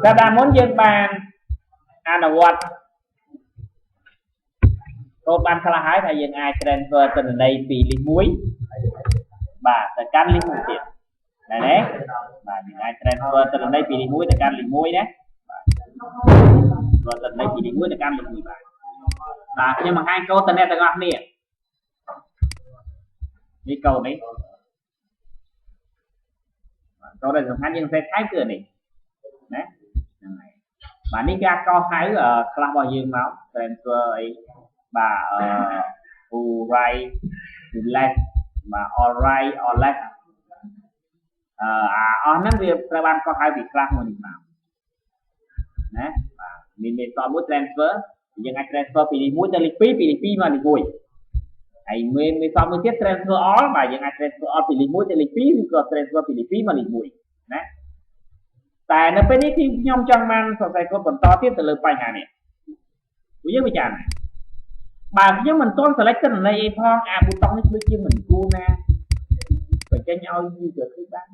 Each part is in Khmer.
ta đã muốn dương bàn ăn ở quạt cô ban khai hái thay dương ai transfer từ đây vì lý muối bà từ can lý muối tiền này đấy bà dương ai transfer từ đây vì lý muối từ can lý muối đấy rồi từ đây vì lý muối từ can lý muối bà nhưng mà hai câu từ này từ ngọc nè đi câu đấy câu đây dùng hai dương sẽ thái cửa này đấy bà ní ra câu hai ở class bao dương máu transfer ấy bà right to left mà all right all left on năng việc các bạn có hai việc class mình vào nè mình so với transfer nhưng ai transfer vì muốn cho lịch phí mà lịch vui ai mình so với tiếp transfer all mà nhưng ai transfer all vì muốn cho lịch phí thì có transfer vì lịch phí mà lịch vui nè tại nó bênนี้ខ្ញុំចង់បានសរសេរកូដបន្តទៀតទៅលើបញ្ហានេះពួកយើងវិចារណាបើខ្ញុំមិនទាន់ select ទៅនៃអីផងអាប៊ូតុងនេះដូចជាមិនគួរណាបញ្ចេញឲ្យយូរទៅគឺបាន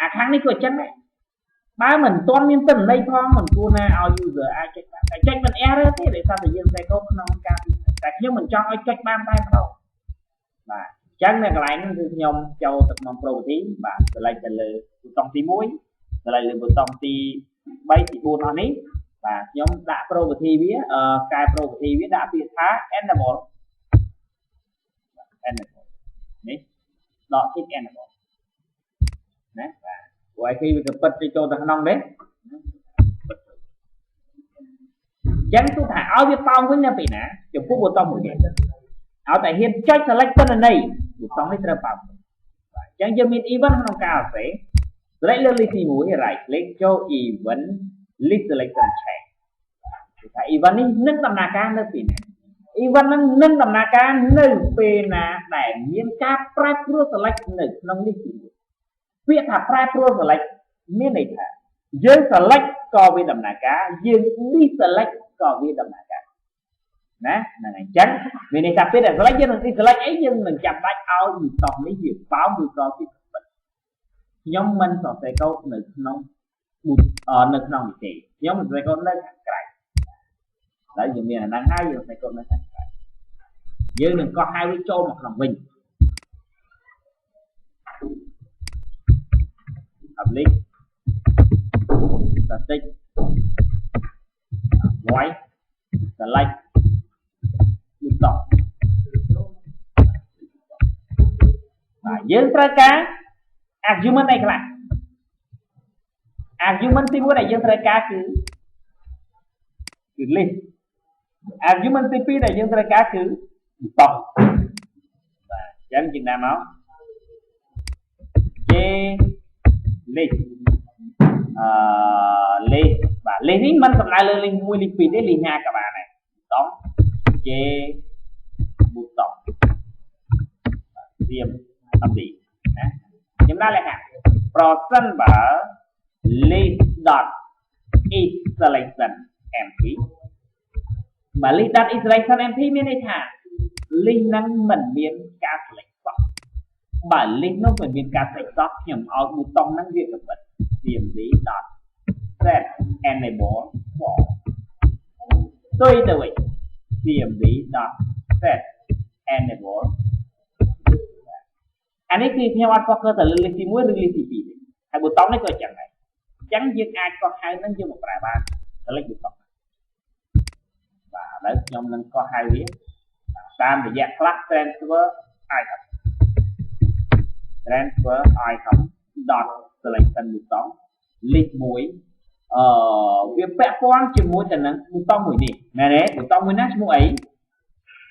អាខាងនេះក៏អញ្ចឹងដែរបើមិនទាន់មានទៅនៃផងមិនគួរណាឲ្យ user អាចចុចបានតែចុចមិន error ទេដោយសារតែយើងសេកូដក្នុងការតែខ្ញុំមិនចង់ឲ្យចុចបានតែម្ដងបាទអញ្ចឹងនៅកន្លែងនេះគឺខ្ញុំចូលទៅក្នុង property បាទ select ទៅលើប៊ូតុងទី1ដល់លើប៊ូតុងទី3ទី4អស់នេះបាទខ្ញុំដាក់ property វាកែ property វាដាក់ពាក្យថា enable នេះដក tick enable ណាបាទព្រោះឯវាក៏ពិតទៅចូលទៅក្នុងដែរអញ្ចឹងទូថាឲ្យវាប៉ោងវិញនៅពីណាចំពោះប៊ូតុងមួយនេះឲ្យតែហ៊ានចុច select ទៅនៃប៊ូតុងនេះត្រូវប៉ោងបាទអញ្ចឹងយើងមាន event ក្នុងការអសេselect លើ list ទី1 right click ចូល event list selection check គឺថា event នេះនឹងដំណើរការនៅពេលណា event ហ្នឹងនឹងដំណើរការនៅពេលណាដែលមានការប្រែប្រួល select នៅក្នុង list ទី1ពាក្យថាប្រែប្រួល select មានន័យថាយើង select ក៏វាដំណើរការយើង deselect ក៏វាដំណើរការណាហ្នឹងអញ្ចឹងមានន័យថាពេលដែល select យើងនឹង deselect អីយើងនឹងចាំបាច់ឲ្យប៊ូតុងនេះវាប៉ោងឬក៏វាខ្ញុំមិនសរសេរកូដនៅក្នុងនៅក្នុងវិធីខ្ញុំសរសេរកូដនៅខាងក្រៅហើយយើងមានអាហ្នឹងហើយយើងសរសេរកូដនៅខាងក្រៅយើងនឹងកោះហៅវាចូលមកក្នុងវិញ public static void select ប៊ូតុងបាទយើងត្រូវការargument អីខ្លះ argument ទី1ដែលយើងត្រូវការគឺ list argument ទី2ដែលយើងត្រូវការគឺប៊ូតុងបាទអញ្ចឹងយើងដាក់មក j list list បាទ list នេះមិនសំដៅលើ list 1 list 2ទេ list ណាក៏បានដែរប៊ូតុង j ប៊ូតុងទៀមអំពីណាខ្ញុំដាក់លក្ខណៈ ប្រសិនបើ list.is selection empty បើ list.is selection empty មានន័យថា list ហ្នឹងមិនមានការ select សោះបើ list នោះមិនមានការ select សោះខ្ញុំឲ្យប៊ូតុងហ្នឹងវាក៏ពិត cmd.set enable for ទុយទៅវិញ cmd.set enable អានេះគឺខ្ញុំអត់ focus ទៅលើ list ទី1ឬ list ទី2ទេហើយប៊ូតុងនេះក៏អញ្ចឹងដែរអញ្ចឹងយើងអាចកោះហៅនឹងយកមកប្រើបាន select ប៊ូតុងបាទឥឡូវខ្ញុំនឹងកោះហៅវាតាមរយៈ class transfer item dot selection ប៊ូតុង list 1វាពាក់ព័ន្ធជាមួយទៅនឹងប៊ូតុងមួយនេះមែនទេប៊ូតុងមួយណាឈ្មោះអី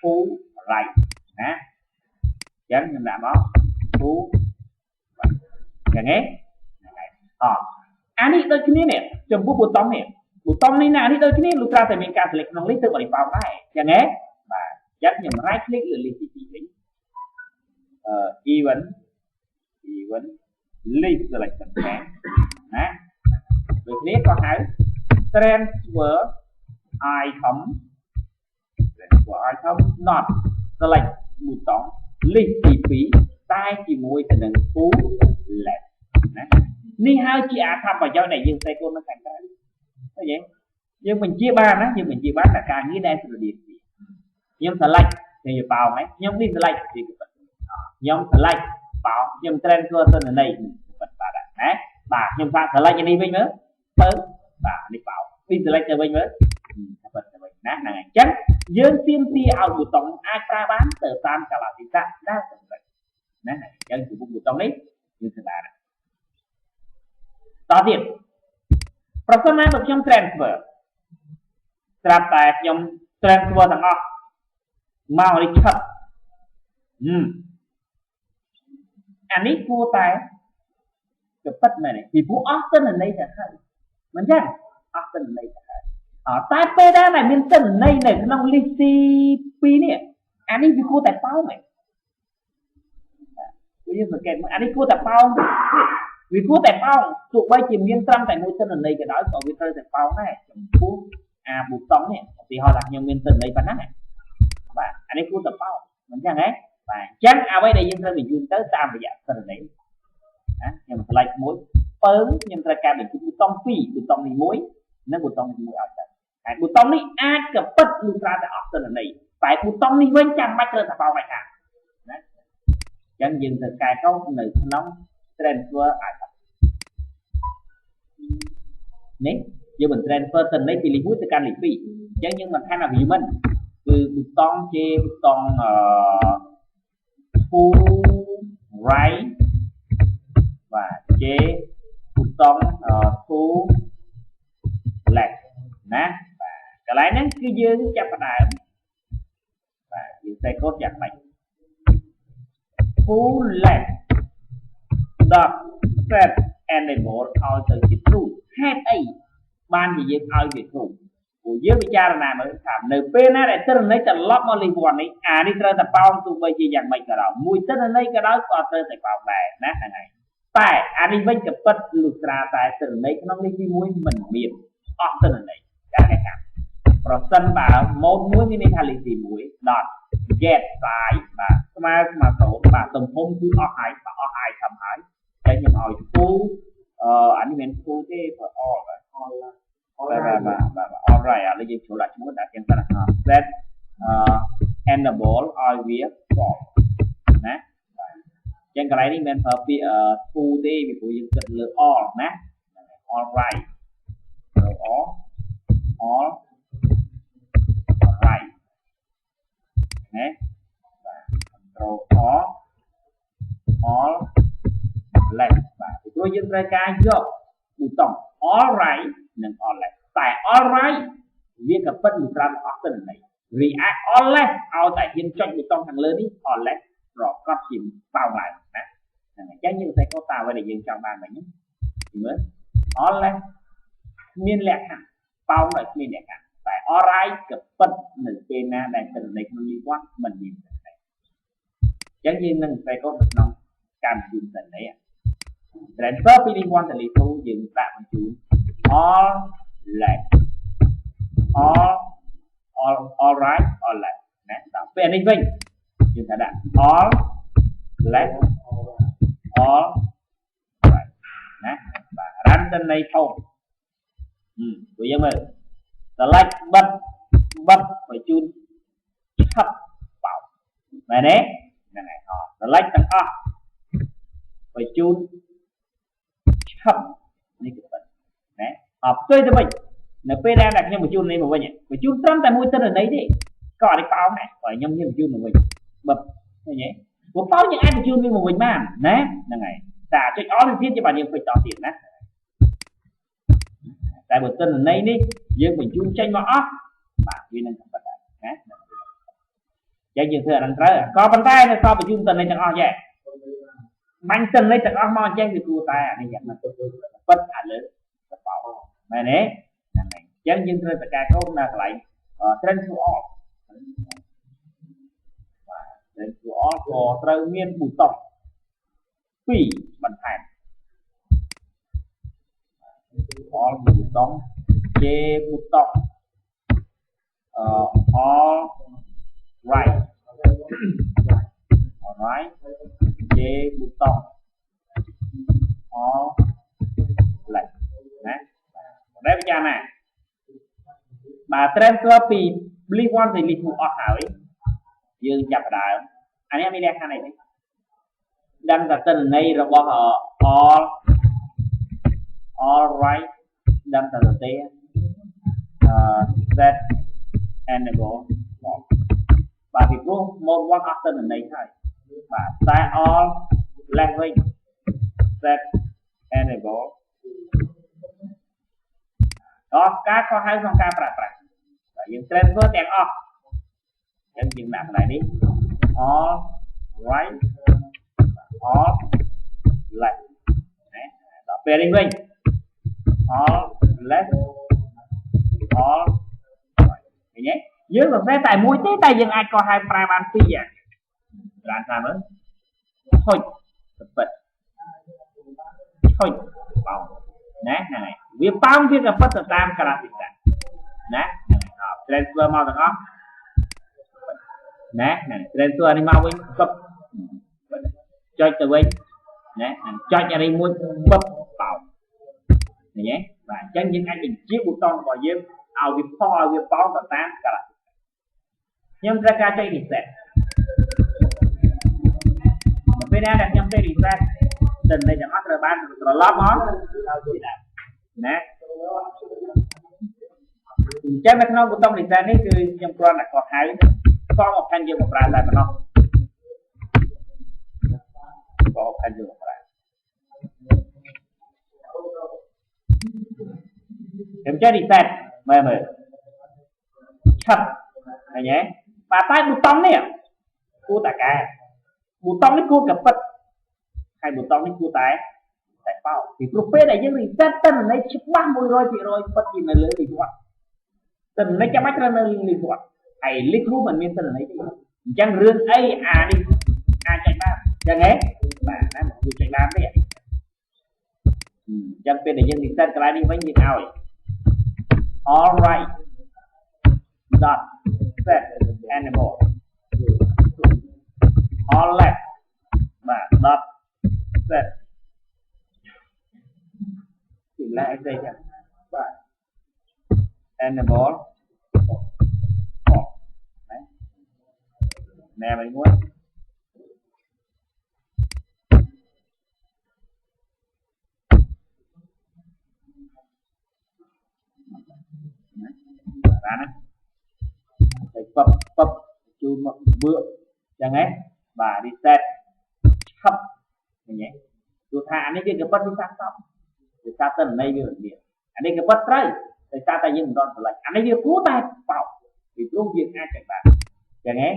full right ណាអញ្ចឹងខ្ញុំដាក់មក full ចឹងហ៎អានេះដូចគ្នានេះចំពោះប៊ូតុងនេះណានេះដូចគ្នាលុះត្រាតែមានការ select ក្នុង list ទៅបរិបោកដែរចឹងហ៎បាទអញ្ចឹងខ្ញុំ right click លើ list ទី2វិញevent list selection ណាដូចនេះក៏ហៅ transfer item not select ប៊ូតុង list ទី2តែជាមួយទៅនឹង full left ណា นี่hai chịทำvào do này dương tay cô nó thành cái vậy nhưng mình chia ba đó nhưng mình chia bán là càng nghĩ đây là điểm nhưng thằng lạnh thì vào mấy nhóm đi lạnh thì nhóm thằng lạnh vào nhóm trend cơ tên là này vật bà đã đấy bà nhóm phạm thằng lạnh đi với nữa tới bà đi vào đi từ lạnh cho mình nữa vật cho mình nát là ngày chắc dương tiên ti ao bù tổng ai ta bán từ tam cả là thì ta đã thành vậy nè chân từ bù tổng đấy như thế bà nàyต่อទៀតប្រសិនណាខ្ញុំ transfer ស្រាប់តែខ្ញុំ transfer ទាំងអស់មកនេះឆាប់អានេះគួរតែទៅពិតមែនទេពីព្រោះអស់ទិន្នន័យទៅហើយមិនចឹងអស់ទិន្នន័យទៅហើយតែពេលដែលមានទិន្នន័យនៅក្នុង list C2 នេះអានេះវាគួរតែប៉ោងមែនវាសង្កេតមើលអានេះគួរតែប៉ោងvì cú tẹp bao tụ bay chìm viên trăm tại ngôi chân ở đây cái đó có cái tẹp bao này cú bụt tống này thì họ là nhiều nguyên chân đây phần này và anh ấy cú tẹp bao mình chẳng ấy và chắc bây đây dân thân mình dương tới tam bây giờ chân đấy nhưng mà lại mối phớn nhưng ta ca mình bụt tông phi bụt tông thì mối nó bụt tông thì mối ở đây bụt tông đi ai cặp bất luôn ra tại chân ở đây tại bụt tông đi với trăm bắt lên tẹp bao này cả chẳng dừng từ cài câu nữ nóng transfer nè giờ mình transfer tình đấy thì lý mũi từ can lý phi chứ nhưng mà thay nào vì mình từ bút tông chê bút tông full right và chê bút tông full left nè và cái lái nó cứ dư chặt vào đại và dự tay cốt chặt mạnh full left dot set enable ឲ្យទៅជា true ហេតុអីបានជាយើងឲ្យវា true ព្រោះយើងពិចារណាមើលថានៅពេលណាដែលទិន្នន័យត្រឡប់មកលេខ1នេះអានេះត្រូវតែប៉ោងទោះបីជាយ៉ាងម៉េចក៏ដោយមួយទិន្នន័យក៏ដោយក៏ត្រូវតែប៉ោងដែរណាហ្នឹងហើយតែអានេះវិញក៏ពិតលុះត្រាតែទិន្នន័យក្នុងលេខទី1មិនមានអស់ទិន្នន័យការឯកប្រសិនបើម៉ូដមួយមានន័យថាលេខទី1 dot get size បាទស្មើ0បាទទំហំគឺអស់ហើយអស់ហើយធំហើយតែខ្ញុំឲ្យ full អានេះមិន full ទេព្រោះ all right ឥឡូវយើងចូលដាក់ឈ្មោះដាក់ទាំងតា set enable ឲ្យវា false ណាចឹងកន្លែងនេះមិនប្រើពាក្យ full ទេពីព្រោះយើងគិតលើ all ណា all right all right ណាបាទ control all left បាទព្រោះយើងត្រូវការយកប៊ូតុង all right និង all left តែ all right វាក៏ពិតមិនត្រូវអស់ទិន្នន័យ react all left ឲ្យតែយើងចុចប៊ូតុងខាងលើនេះ all left ប្រកបជាប៉ោងឡើងណាហ្នឹងអញ្ចឹងយើងតែកត់តាអ្វីដែលយើងចង់បានមិញណាមើល all left មានលក្ខណៈប៉ោងដោយគ្មានលក្ខណៈតែ all right ក៏ពិតនៅពេលណាដែលទិន្នន័យក្នុងនេះគាត់មិនមានទេអញ្ចឹងយើងនឹងតែកត់ក្នុងការបញ្ជូនទិន្នន័យtransfer ពីលេខ1ទៅលេខ2យើងដាក់បញ្ជូន all left all right all left ណាដល់ពេលនេះវិញយើងថាដាក់ all left all right ណាបាទ run ទិន្នន័យធំព្រោះយើងមើល select បិទបញ្ជូនឆាប់បោកមែនទេហ្នឹងហើយselect ទាំងអស់បញ្ជូនឆាប់នេះគឺប៉ិតណាផ្ទុយទៅវិញនៅពេលដែលខ្ញុំបញ្ជូននេះមកវិញបញ្ជូនត្រឹមតែមួយទិន្នន័យទេក៏អត់ប៉ោងដែរបើខ្ញុំបញ្ជូនមកវិញបិទឃើញទេព្រោះប៉ោងយើងអាចបញ្ជូនវាមកវិញបានណាហ្នឹងហើយតែចុច all ទៀតជាបានយើងពេចតទៀតណាតែបើទិន្នន័យនេះយើងបញ្ជូនចេញមកអស់បាទវានឹងប៉ិតដែរណាយើងធ្វើអានឹងត្រូវក៏ប៉ុន្តែនៅសល់បញ្ជូនទិន្នន័យទាំងអស់យ៉ាងបាញ់ទិន្នន័យទាំងអស់មកអញ្ចឹងគឺគួរតែអានេះយ៉ាងណាពិតអាលើសបោមែនទេហ្នឹងហើយអញ្ចឹងយើងត្រូវតែការកូននៅកន្លែង trend to all បាទ trend to all ក៏ត្រូវមានប៊ូតុង2បន្ថែម all ប៊ូតុង J ប៊ូតុងall right all right J ប៊ូតុងall ចាណាបាទ transfer ពី list 1ទៅ list 2អស់ហើយយើងចាប់ដើមអានេះមានលក្ខខណ្ឌអីទេដឹងតែទិន្នន័យរបស់ all right ដឹងតែទេset enable បាទពីព្រោះ mode 1អស់ទិន្នន័យហើយបាទតែ all language set enable អស់ការខុសហៅក្នុងការប្រើប្រាស់បាទយើង transfer ទាំងអស់អញ្ចឹងយើងដាក់កន្លែងនេះ all right all left ណាដល់ពេលនេះវិញ all left all right ឃើញទេយើងមិនមែនតែមួយទេតែយើងអាចកោះហៅប្រើបានពីរយ៉ាងច្រើនតាមមើលហុចទៅពិតហុចបោកណាហ្នឹងហើយវាប៉ោងវាក៏ពិតទៅតាមកាលៈទេសៈណាអត់ transfer មកទាំងអស់ណាហ្នឹង transfer នេះមកវិញកឹបចុចទៅវិញណាចុចអានេះមួយបឹបបោកឃើញទេបាទអញ្ចឹងយើងអាចបញ្ជាប៊ូតុងរបស់យើងឲ្យវាផុសឲ្យវាប៉ោងទៅតាមកាលៈទេសៈខ្ញុំត្រូវការចុច reset ពេលណាដែលខ្ញុំទៅ reset ទិន្នន័យទាំងអស់ត្រូវបានត្រឡប់មកដល់ទីដើមណាអញ្ចឹងនៅក្នុងប៊ូតុង reset នេះគឺខ្ញុំគ្រាន់តែកត់ហៅក៏មកខាងយើងមកប្រើតែប៉ុណ្ណោះក៏ខាងយើងមកប្រើខ្ញុំចេះ reset មើលឆាប់ឃើញទេបាទតែប៊ូតុងនេះគួរតែកែប៊ូតុងនេះគួរតែពិតហើយប៊ូតុងនេះគួរតែបោកពីព្រោះពេលដែលយើង reset ទិន្នន័យច្បាស់ 100% ពិតជានៅលើវិវត្តទិន្នន័យចាំបាច់ត្រូវនៅលើវិវត្តហើយ list នោះមិនមានទិន្នន័យទេអញ្ចឹងរឿងអីអានេះអាចចែកបានអញ្ចឹងហ៎បាទណាមកជួយចែកបានទេអញ្ចឹងពេលដែលយើង reset កន្លែងនេះវិញយើងឲ្យ all right dot set enable all left បាទ dot set ពីឡាអីទេចឹងបាទ enable ណែមួយមួយបានណាទៅពឹបជូនមកបឺចឹងហ៎បាទ reset ឆាប់ឃើញទេទោះថាអានេះវាក៏ពិតវាសាកសពវាសាកទិន្នន័យវារបៀបអានេះក៏ពិតត្រូវតែសារតែយើងមិនដល់ឆ្លៃអានេះវាគួរតែបោកពីព្រោះវាអាចចែកបានចឹងហ៎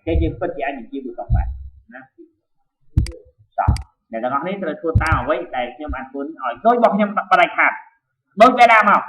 គេយើងពិតជាអាចនិយាយទៅបានណាតោះអ្នកទាំងអស់នេះត្រូវធ្វើតាមអ្វីដែលខ្ញុំបានគុណឲ្យដូចរបស់ខ្ញុំបដិខាតដូចពេលដើមមក